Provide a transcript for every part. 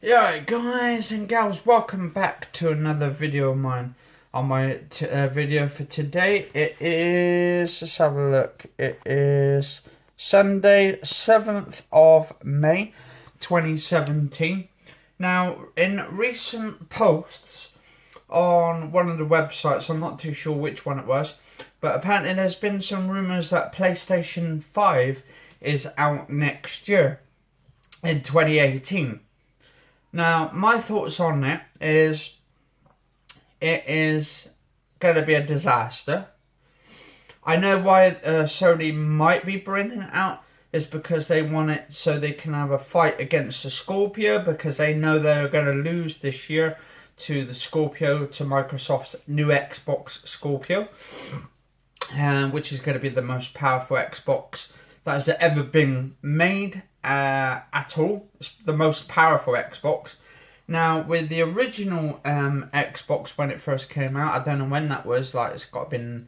Yeah, guys and gals, welcome back to another video of mine. On my video for today, it is, let's have a look, it is Sunday 7th of May 2017. Now, in recent posts on one of the websites, I'm not too sure which one it was, but apparently there's been some rumours that PlayStation 5 is out next year in 2018. Now, my thoughts on it is going to be a disaster. I know why Sony might be bringing it out is because they want it so they can have a fight against the Scorpio, because they know they're going to lose this year to the Scorpio, to Microsoft's new Xbox Scorpio, which is going to be the most powerful Xbox that has ever been made at all. It's the most powerful Xbox. Now, with the original Xbox when it first came out, I don't know when that was, like it's got been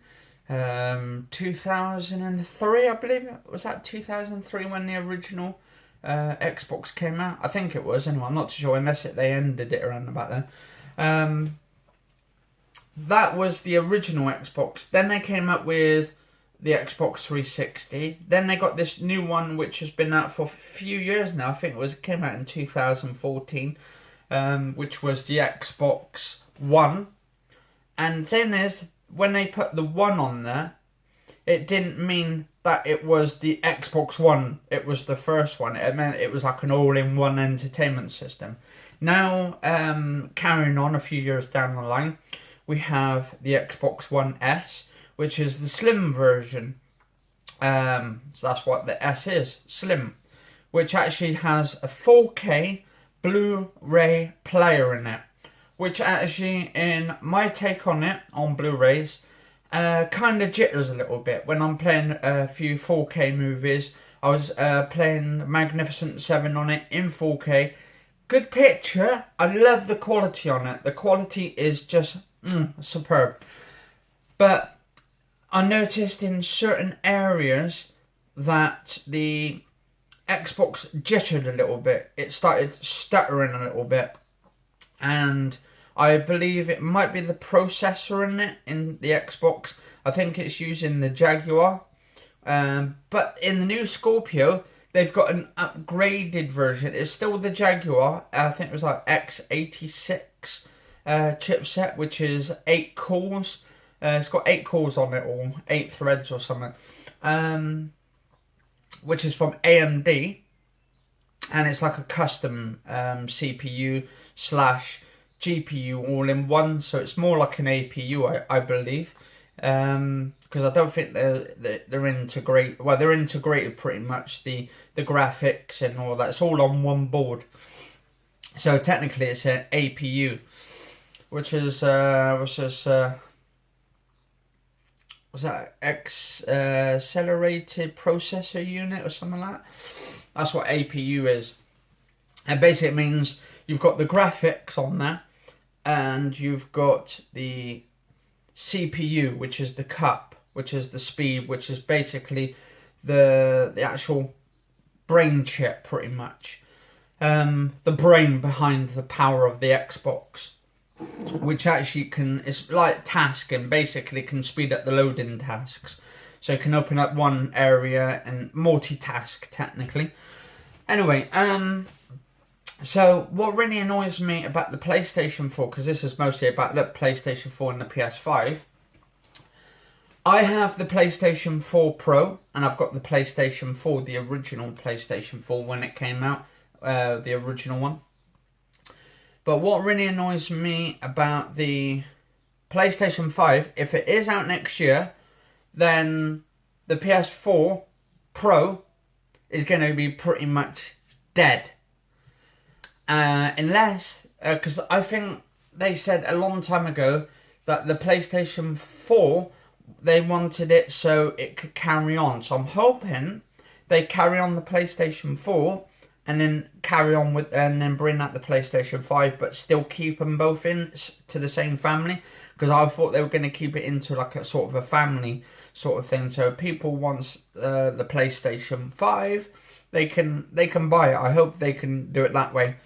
2003, I believe. Was that 2003 when the original Xbox came out? I think it was, anyway, I'm not too sure, unless they ended it around about then. That was the original Xbox. Then they came up with the Xbox 360. Then they got this new one which has been out for a few years now. I think it came out in 2014, which was the Xbox One. And then when they put the one on there, it didn't mean that it was the Xbox One. It was the first one. It meant it was like an all-in-one entertainment system. Now, carrying on a few years down the line, we have the Xbox One S, which is the slim version. So that's what the S is, slim, which actually has a 4K Blu-ray player in it, which actually, in my take on it, on Blu-rays, kind of jitters a little bit. When I'm playing a few 4K movies, I was playing Magnificent 7 on it in 4K. Good picture. I love the quality on it. The quality is just superb. But I noticed in certain areas that the Xbox jittered a little bit. It started stuttering a little bit. And I believe it might be the processor in it, in the Xbox. I think it's using the Jaguar. But in the new Scorpio, they've got an upgraded version. It's still the Jaguar. I think it was like X86 chipset, which is 8 cores. It's got 8 cores on it, or 8 threads or something. Which is from AMD. And it's like a custom CPU / GPU all in one. So it's more like an APU, I believe. Because I don't think they're integrated. Well, they're integrated pretty much. The graphics and all that. It's all on one board. So technically it's an APU. Which is, was that accelerated processor unit or something like that? That's what APU is. And basically it means you've got the graphics on there, and you've got the CPU, which is the cup, which is the speed, which is basically the actual brain chip, pretty much. The brain behind the power of the Xbox, which actually it's like tasking, basically can speed up the loading tasks. So you can open up one area and multitask, technically. Anyway, so what really annoys me about the PlayStation 4, because this is mostly about the PlayStation 4 and the PS5, I have the PlayStation 4 Pro, and I've got the PlayStation 4, the original PlayStation 4 when it came out, the original one. But what really annoys me about the PlayStation 5, if it is out next year, then the PS4 Pro is going to be pretty much dead. Unless, because I think they said a long time ago that the PlayStation 4, they wanted it so it could carry on. So I'm hoping they carry on the PlayStation 4 and then carry on with, and then bring out the PlayStation 5, but still keep them both in to the same family. Because I thought they were going to keep it into like a sort of a family sort of thing. So if people want the PlayStation 5, they can buy it. I hope they can do it that way.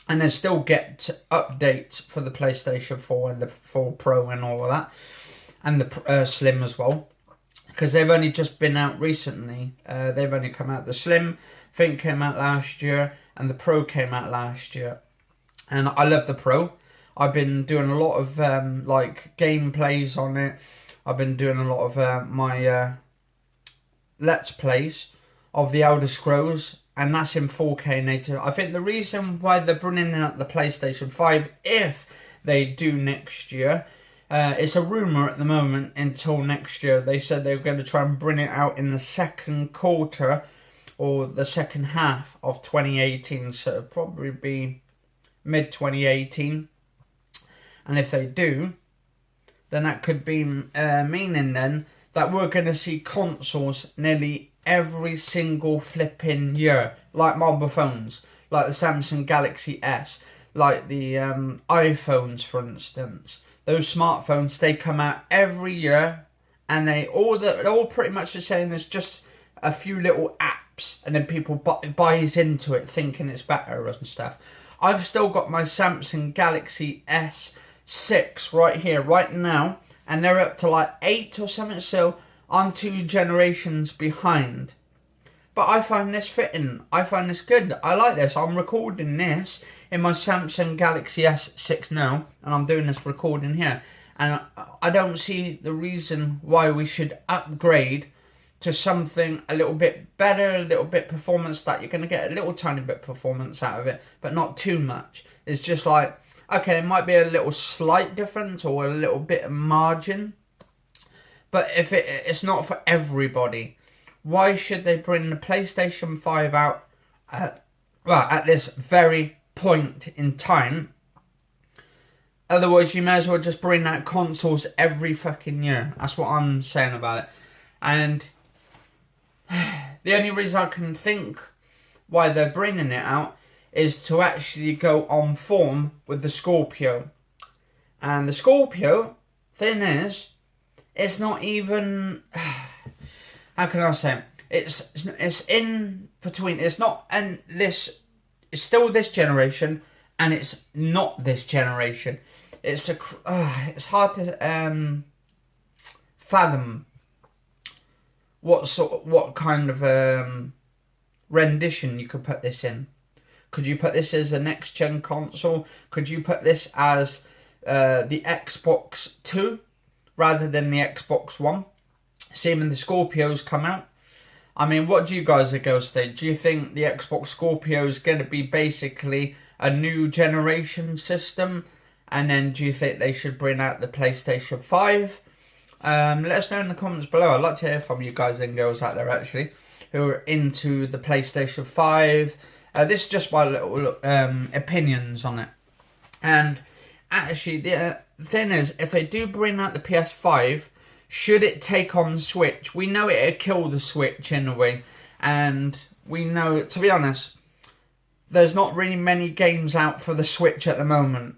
and they still get updates for the PlayStation 4 and the 4 Pro and all of that, and the Slim as well, because they've only just been out recently. They've only come out. The Slim, I think, came out last year, and the Pro came out last year. And I love the Pro. I've been doing a lot of like gameplays on it. I've been doing a lot of my Let's Plays of the Elder Scrolls, and that's in 4K native. I think the reason why they're bringing out the PlayStation 5, if they do next year, it's a rumour at the moment until next year. They said they were going to try and bring it out in the second quarter or the second half of 2018, so it'll probably be mid-2018. And if they do, then that could be meaning then that we're going to see consoles nearly every single flipping year, like mobile phones, like the Samsung Galaxy S, like the iPhones, for instance. Those smartphones, they come out every year, and they're all pretty much the same. There's just a few little apps, and then people buys into it thinking it's better and stuff. I've still got my Samsung Galaxy S6 right here, right now, and they're up to like 8 or something, so I'm 2 generations behind. But I find this fitting. I find this good. I like this. I'm recording this in my Samsung Galaxy S6 now, and I'm doing this recording here. And I don't see the reason why we should upgrade to something a little bit better, a little bit performance, that you're going to get a little tiny bit performance out of it, but not too much. It's just like, okay, it might be a little slight difference or a little bit of margin, but if it's not for everybody, why should they bring the PlayStation 5 out at this very point in time? Otherwise, you may as well just bring out consoles every fucking year. That's what I'm saying about it. And the only reason I can think why they're bringing it out is to actually go on form with the Scorpio. And the Scorpio, thing is, it's not even, how can I say it? It's in between. It's not, and this, it's still this generation, and it's not this generation. It's hard to fathom what kind of rendition you could put this in. Could you put this as a next gen console? Could you put this as the Xbox 2 rather than the Xbox One? Seeing when the Scorpios come out. I mean, what do you guys at Ghost State? Do you think the Xbox Scorpio is going to be basically a new generation system? And then do you think they should bring out the PlayStation 5? Let us know in the comments below. I'd like to hear from you guys and girls out there, actually, who are into the PlayStation 5. This is just my little opinions on it. And actually, the thing is, if they do bring out the PS5, should it take on the Switch? We know it'll kill the Switch in a way. And we know, to be honest, there's not really many games out for the Switch at the moment.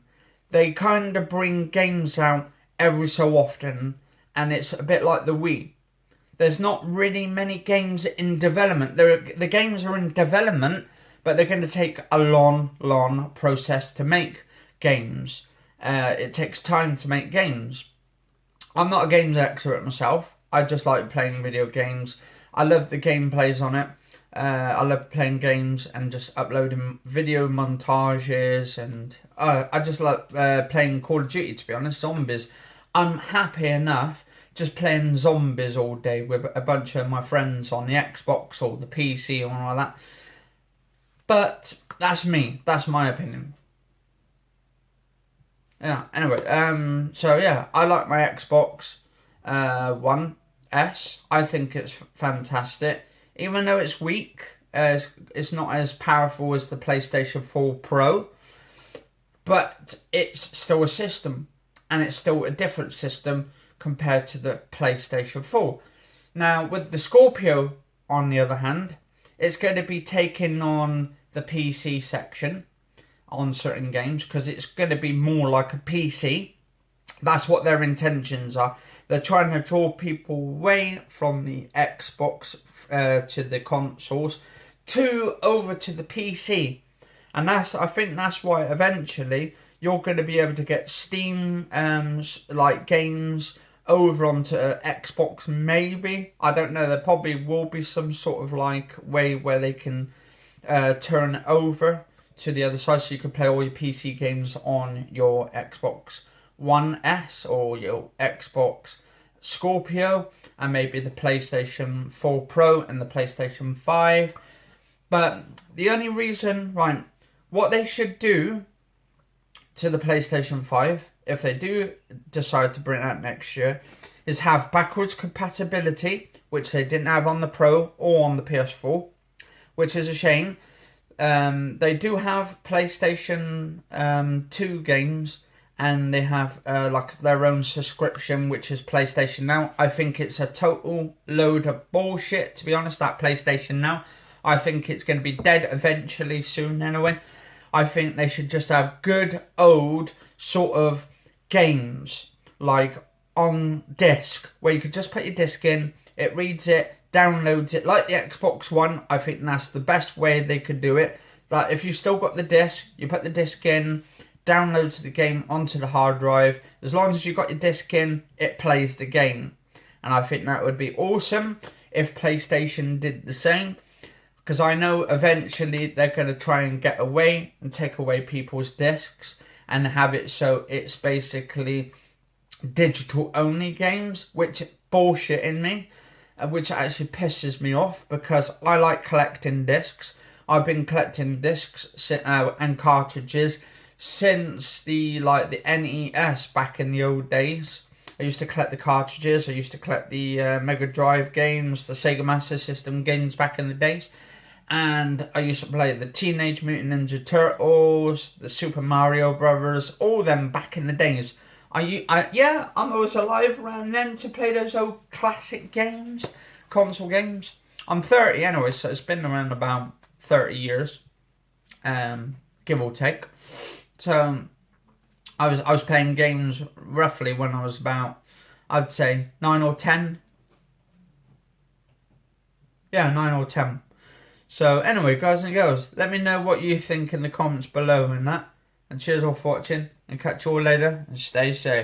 They kind of bring games out every so often, and it's a bit like the Wii. There's not really many games in development. The games are in development, but they're going to take a long process to make games. It takes time to make games. I'm not a games expert myself. I just like playing video games. I love the gameplays on it. I love playing games and just uploading video montages, and I just like playing Call of Duty, to be honest. Zombies. I'm happy enough just playing zombies all day with a bunch of my friends on the Xbox or the PC or all that. But that's me. That's my opinion. Yeah, anyway, so yeah, I like my Xbox One S. I think it's fantastic. Even though it's weak, it's not as powerful as the PlayStation 4 Pro, but it's still a system, and it's still a different system compared to the PlayStation 4. Now, with the Scorpio, on the other hand, it's going to be taking on the PC section on certain games, because it's going to be more like a PC. That's what their intentions are. They're trying to draw people away from the Xbox to the consoles over to the PC. And I think that's why eventually you're going to be able to get Steam like games over onto Xbox, maybe. I don't know. There probably will be some sort of like way where they can turn it over to the other side, so you can play all your PC games on your Xbox One S or your Xbox Scorpio, and maybe the PlayStation 4 Pro and the PlayStation 5. But the only reason, right, what they should do to the PlayStation 5, if they do decide to bring it out next year, is have backwards compatibility, which they didn't have on the Pro or on the PS4, which is a shame. They do have PlayStation 2 games, and they have like their own subscription, which is PlayStation Now. I think it's a total load of bullshit, to be honest, that PlayStation Now. I think it's going to be dead eventually soon anyway. I think they should just have good old sort of games like on disc, where you could just put your disc in, it reads it, downloads it like the Xbox One. I think that's the best way they could do it. That if you still got the disc, you put the disc in, downloads the game onto the hard drive. As long as you got your disc in, it plays the game. And I think that would be awesome if PlayStation did the same. Because I know eventually they're going to try and get away and take away people's discs and have it so it's basically digital only games, which bullshit in me, which actually pisses me off because I like collecting discs. I've been collecting discs and cartridges since the NES back in the old days. I used to collect the cartridges. I used to collect the Mega Drive games, the Sega Master System games back in the days. And I used to play the Teenage Mutant Ninja Turtles, the Super Mario Brothers, all them back in the days. Yeah, I was alive around then to play those old classic games, console games. I'm 30 anyway, so it's been around about 30 years, give or take. So I was playing games roughly when I was about, I'd say 9 or 10. Yeah, 9 or 10. So anyway, guys and girls, let me know what you think in the comments below and that. And cheers all for watching, and catch you all later, and stay safe.